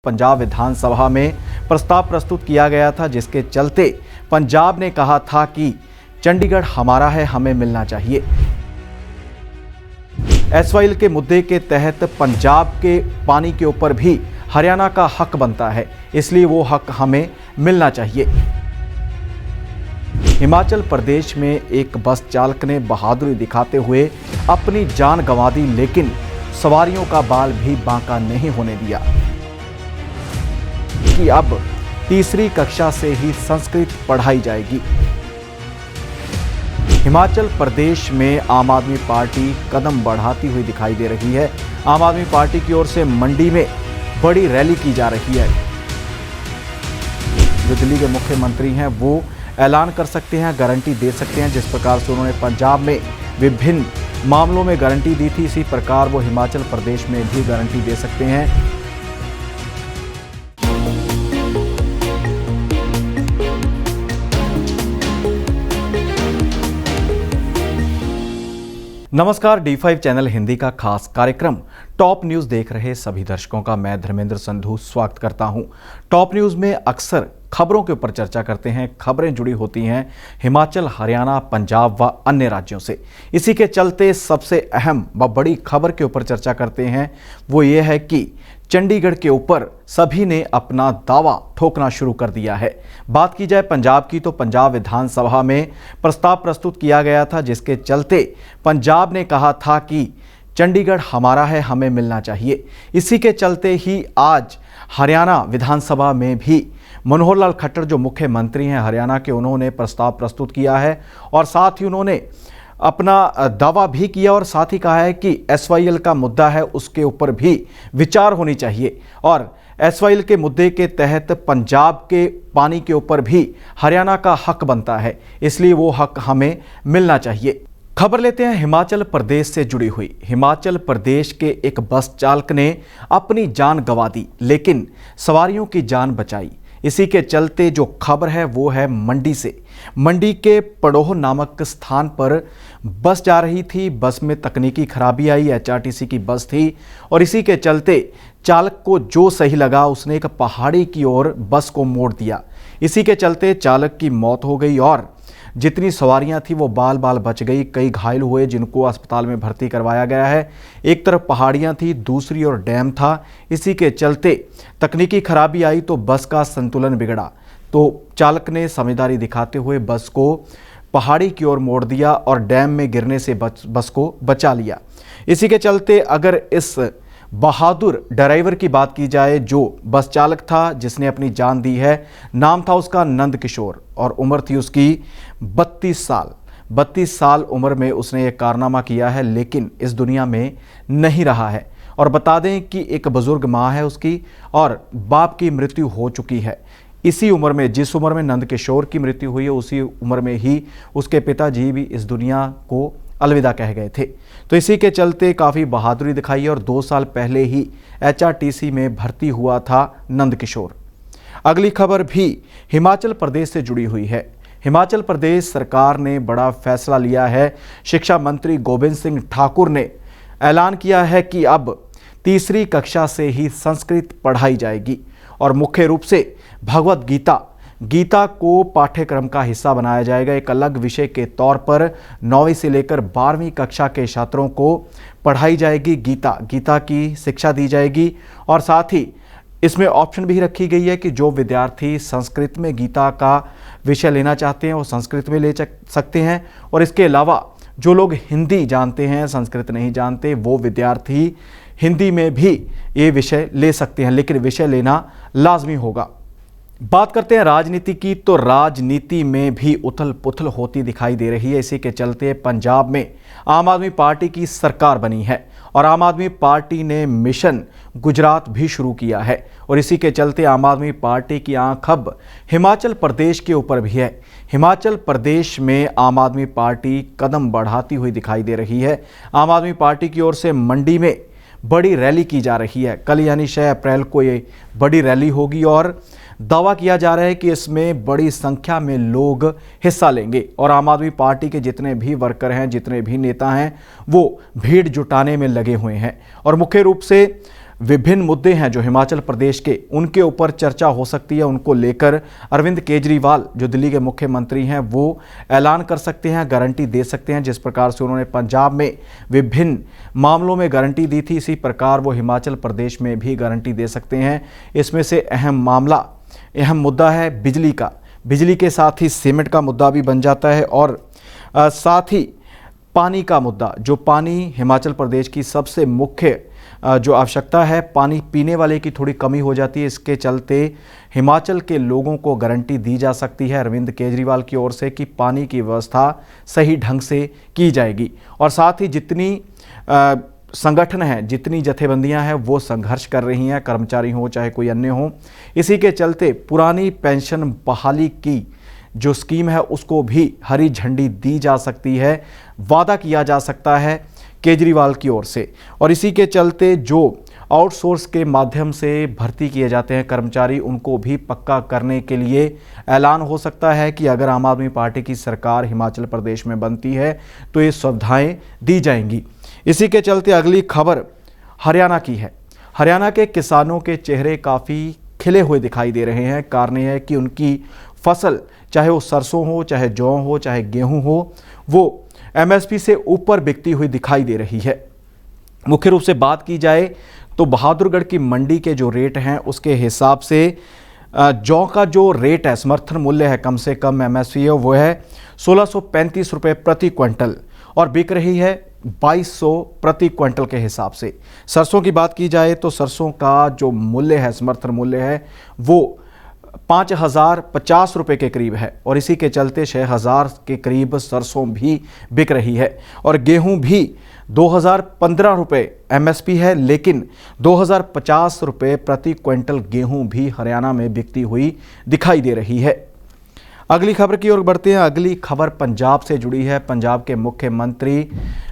पंजाब विधानसभा में प्रस्ताव प्रस्तुत किया गया था, जिसके चलते पंजाब ने कहा था कि चंडीगढ़ हमारा है, हमें मिलना चाहिए। एसवाईएल के मुद्दे के तहत पंजाब के पानी के ऊपर भी हरियाणा का हक बनता है, इसलिए वो हक हमें मिलना चाहिए। हिमाचल प्रदेश में एक बस चालक ने बहादुरी दिखाते हुए अपनी जान गंवा दी, लेकिन सवारियों का बाल भी बांका नहीं होने दिया कि अब तीसरी कक्षा से ही संस्कृत पढ़ाई जाएगी। हिमाचल प्रदेश में आम आदमी पार्टी कदम बढ़ाती हुई दिखाई दे रही है। आम आदमी पार्टी की ओर से मंडी में बड़ी रैली की जा रही है। जो दिल्ली के मुख्यमंत्री हैं वो ऐलान कर सकते हैं, गारंटी दे सकते हैं। जिस प्रकार से उन्होंने पंजाब में विभिन्न मामलों में गारंटी दी थी, इसी प्रकार वो हिमाचल प्रदेश में भी गारंटी दे सकते हैं। नमस्कार, D5 चैनल हिंदी का खास कार्यक्रम टॉप न्यूज़ देख रहे सभी दर्शकों का मैं धर्मेंद्र संधू स्वागत करता हूं। टॉप न्यूज़ में अक्सर खबरों के ऊपर चर्चा करते हैं। खबरें जुड़ी होती हैं हिमाचल, हरियाणा, पंजाब व अन्य राज्यों से। इसी के चलते सबसे अहम व बड़ी खबर के ऊपर चर्चा करते हैं, वो ये है कि चंडीगढ़ के ऊपर सभी ने अपना दावा ठोकना शुरू कर दिया है। बात की जाए पंजाब की, तो पंजाब विधानसभा में प्रस्ताव प्रस्तुत किया गया था, जिसके चलते पंजाब ने कहा था कि चंडीगढ़ हमारा है, हमें मिलना चाहिए। इसी के चलते ही आज हरियाणा विधानसभा में भी मनोहर लाल खट्टर जो मुख्यमंत्री हैं हरियाणा के, उन्होंने प्रस्ताव प्रस्तुत किया है और साथ ही उन्होंने अपना दावा भी किया और साथ ही कहा है कि एसवाईएल का मुद्दा है, उसके ऊपर भी विचार होनी चाहिए और एसवाईएल के मुद्दे के तहत पंजाब के पानी के ऊपर भी हरियाणा का हक बनता है, इसलिए वो हक हमें मिलना चाहिए। खबर लेते हैं हिमाचल प्रदेश से जुड़ी हुई। हिमाचल प्रदेश के एक बस चालक ने अपनी जान गंवा दी, लेकिन सवारियों की जान बचाई। इसी के चलते जो खबर है वो है मंडी से। मंडी के पड़ोह नामक स्थान पर बस जा रही थी। बस में तकनीकी खराबी आई, HRTC की बस थी और इसी के चलते चालक को जो सही लगा उसने एक पहाड़ी की ओर बस को मोड़ दिया। इसी के चलते चालक की मौत हो गई और जितनी सवारियां थी वो बाल बाल बच गई। कई घायल हुए, जिनको अस्पताल में भर्ती करवाया गया है। एक तरफ पहाड़ियां थी, दूसरी ओर डैम था। इसी के चलते तकनीकी खराबी आई तो बस का संतुलन बिगड़ा, तो चालक ने समझदारी दिखाते हुए बस को पहाड़ी की ओर मोड़ दिया और डैम में गिरने से बस को बचा लिया। इसी के चलते अगर इस बहादुर ड्राइवर की बात की जाए, जो बस चालक था जिसने अपनी जान दी है, नाम था उसका नंद किशोर और उम्र थी उसकी 32 साल। 32 साल उम्र में उसने एक कारनामा किया है, लेकिन इस दुनिया में नहीं रहा है। और बता दें कि एक बुजुर्ग माँ है उसकी और बाप की मृत्यु हो चुकी है। इसी उम्र में, जिस उम्र में नंद किशोर की मृत्यु हुई है, उसी उम्र में ही उसके पिताजी भी इस दुनिया को अलविदा कह गए थे। तो इसी के चलते काफ़ी बहादुरी दिखाई और 2 साल पहले ही HRTC में भर्ती हुआ था नंद किशोर। अगली खबर भी हिमाचल प्रदेश से जुड़ी हुई है। हिमाचल प्रदेश सरकार ने बड़ा फैसला लिया है। शिक्षा मंत्री गोबिंद सिंह ठाकुर ने ऐलान किया है कि अब तीसरी कक्षा से ही संस्कृत पढ़ाई जाएगी और मुख्य रूप से भगवद गीता को पाठ्यक्रम का हिस्सा बनाया जाएगा। एक अलग विषय के तौर पर 9वीं से लेकर 12वीं कक्षा के छात्रों को पढ़ाई जाएगी। गीता की शिक्षा दी जाएगी और साथ ही इसमें ऑप्शन भी रखी गई है कि जो विद्यार्थी संस्कृत में गीता का विषय लेना चाहते हैं वो संस्कृत में ले सकते हैं और इसके अलावा जो लोग हिंदी जानते हैं, संस्कृत नहीं जानते, वो विद्यार्थी हिंदी में भी ये विषय ले सकते हैं, लेकिन विषय लेना लाजमी होगा। बात करते हैं राजनीति की, तो राजनीति में भी उथल पुथल होती दिखाई दे रही है। इसी के चलते पंजाब में आम आदमी पार्टी की सरकार बनी है और आम आदमी पार्टी ने मिशन गुजरात भी शुरू किया है और इसी के चलते आम आदमी पार्टी की आंख अब हिमाचल प्रदेश के ऊपर भी है। हिमाचल प्रदेश में आम आदमी पार्टी कदम बढ़ाती हुई दिखाई दे रही है। आम आदमी पार्टी की ओर से मंडी में बड़ी रैली की जा रही है। कल यानी 6 अप्रैल को ये बड़ी रैली होगी और दावा किया जा रहा है कि इसमें बड़ी संख्या में लोग हिस्सा लेंगे और आम आदमी पार्टी के जितने भी वर्कर हैं, जितने भी नेता हैं, वो भीड़ जुटाने में लगे हुए हैं और मुख्य रूप से विभिन्न मुद्दे हैं जो हिमाचल प्रदेश के, उनके ऊपर चर्चा हो सकती है। उनको लेकर अरविंद केजरीवाल जो दिल्ली के मुख्यमंत्री हैं वो ऐलान कर सकते हैं, गारंटी दे सकते हैं। जिस प्रकार से उन्होंने पंजाब में विभिन्न मामलों में गारंटी दी थी, इसी प्रकार वो हिमाचल प्रदेश में भी गारंटी दे सकते हैं। इसमें से अहम मुद्दा है बिजली का। बिजली के साथ ही सीमेंट का मुद्दा भी बन जाता है और साथ ही पानी का मुद्दा, जो पानी हिमाचल प्रदेश की सबसे मुख्य जो आवश्यकता है, पानी पीने वाले की थोड़ी कमी हो जाती है। इसके चलते हिमाचल के लोगों को गारंटी दी जा सकती है अरविंद केजरीवाल की ओर से कि पानी की व्यवस्था सही ढंग से की जाएगी। और साथ ही जितनी संगठन हैं, जितनी जथेबंदियां हैं वो संघर्ष कर रही हैं, कर्मचारी हो चाहे कोई अन्य हो। इसी के चलते पुरानी पेंशन बहाली की जो स्कीम है उसको भी हरी झंडी दी जा सकती है, वादा किया जा सकता है केजरीवाल की ओर से। और इसी के चलते जो आउटसोर्स के माध्यम से भर्ती किए जाते हैं कर्मचारी, उनको भी पक्का करने के लिए ऐलान हो सकता है कि अगर आम आदमी पार्टी की सरकार हिमाचल प्रदेश में बनती है तो ये सुविधाएं दी जाएंगी। इसी के चलते अगली खबर हरियाणा की है। हरियाणा के किसानों के चेहरे काफ़ी खिले हुए दिखाई दे रहे हैं। कारण यह है कि उनकी फसल, चाहे वो सरसों हो, चाहे जौ हो, चाहे गेहूं हो, वो एमएसपी से ऊपर बिकती हुई दिखाई दे रही है। मुख्य रूप से बात की जाए तो बहादुरगढ़ की मंडी के जो रेट हैं उसके हिसाब से जौ का जो रेट है, समर्थन मूल्य है, कम से कम एमएसपी है वो है 1635 रुपये प्रति क्विंटल और बिक रही है 2200 प्रति क्विंटल के हिसाब से। सरसों की बात की जाए तो सरसों का जो मूल्य है, समर्थन मूल्य है, वो 5050 रुपये के करीब है और इसी के चलते 6000 के करीब सरसों भी बिक रही है। और गेहूं भी 2015 रुपये एमएसपी है, लेकिन 2050 रुपये प्रति क्विंटल गेहूं भी हरियाणा में बिकती हुई दिखाई दे रही है। अगली खबर की ओर बढ़ते हैं। अगली खबर पंजाब से जुड़ी है। पंजाब के मुख्यमंत्री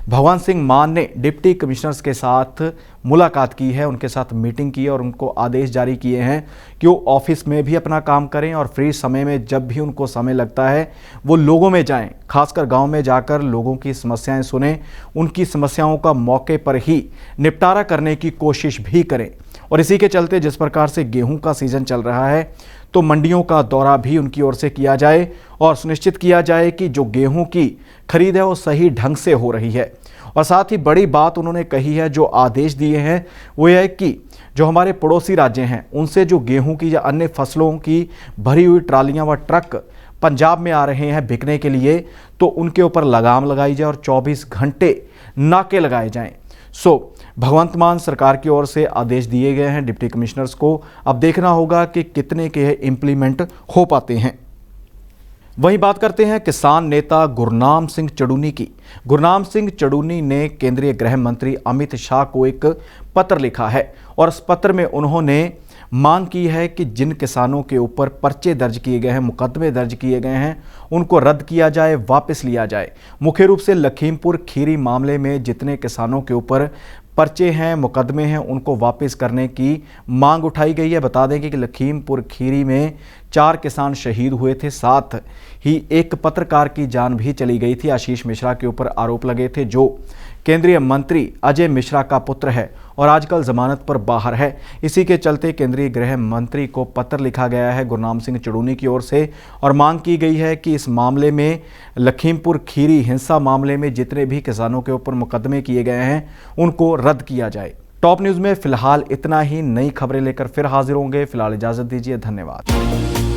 भगवंत सिंह मान ने डिप्टी कमिश्नर्स के साथ मुलाकात की है, उनके साथ मीटिंग की है और उनको आदेश जारी किए हैं कि वो ऑफिस में भी अपना काम करें और फ्री समय में जब भी उनको समय लगता है वो लोगों में जाएं, खासकर गांव में जाकर लोगों की समस्याएं सुनें, उनकी समस्याओं का मौके पर ही निपटारा करने की कोशिश भी करें। और इसी के चलते जिस प्रकार से गेहूं का सीज़न चल रहा है तो मंडियों का दौरा भी उनकी ओर से किया जाए और सुनिश्चित किया जाए कि जो गेहूं की खरीद है वो सही ढंग से हो रही है। और साथ ही बड़ी बात उन्होंने कही है, जो आदेश दिए हैं वो यह है कि जो हमारे पड़ोसी राज्य हैं उनसे जो गेहूं की या अन्य फसलों की भरी हुई ट्रालियां व ट्रक पंजाब में आ रहे हैं बिकने के लिए, तो उनके ऊपर लगाम लगाई जाए और 24 घंटे नाके लगाए जाएं। भगवंत मान सरकार की ओर से आदेश दिए गए हैं डिप्टी कमिश्नर्स को। अब देखना होगा कि कितने के इम्प्लीमेंट हो पाते हैं। वहीं बात करते हैं किसान नेता गुरनाम सिंह चड़ूनी की। गुरनाम सिंह चड़ूनी ने केंद्रीय गृह मंत्री अमित शाह को एक पत्र लिखा है और इस पत्र में उन्होंने मांग की है कि जिन किसानों के ऊपर पर्चे दर्ज किए गए हैं, मुकदमे दर्ज किए गए हैं, उनको रद्द किया जाए, वापस लिया जाए। मुख्य रूप से लखीमपुर खीरी मामले में जितने किसानों के ऊपर पर्चे हैं, मुकदमे हैं, उनको वापस करने की मांग उठाई गई है। बता दें कि लखीमपुर खीरी में 4 किसान शहीद हुए थे, साथ ही एक पत्रकार की जान भी चली गई थी। आशीष मिश्रा के ऊपर आरोप लगे थे, जो केंद्रीय मंत्री अजय मिश्रा का पुत्र है और आजकल जमानत पर बाहर है। इसी के चलते केंद्रीय गृह मंत्री को पत्र लिखा गया है गुरनाम सिंह चड़ूनी की ओर से और मांग की गई है कि इस मामले में, लखीमपुर खीरी हिंसा मामले में जितने भी किसानों के ऊपर मुकदमे किए गए हैं उनको रद्द किया जाए। टॉप न्यूज़ में फिलहाल इतना ही। नई खबरें लेकर फिर हाजिर होंगे। फिलहाल इजाज़त दीजिए। धन्यवाद।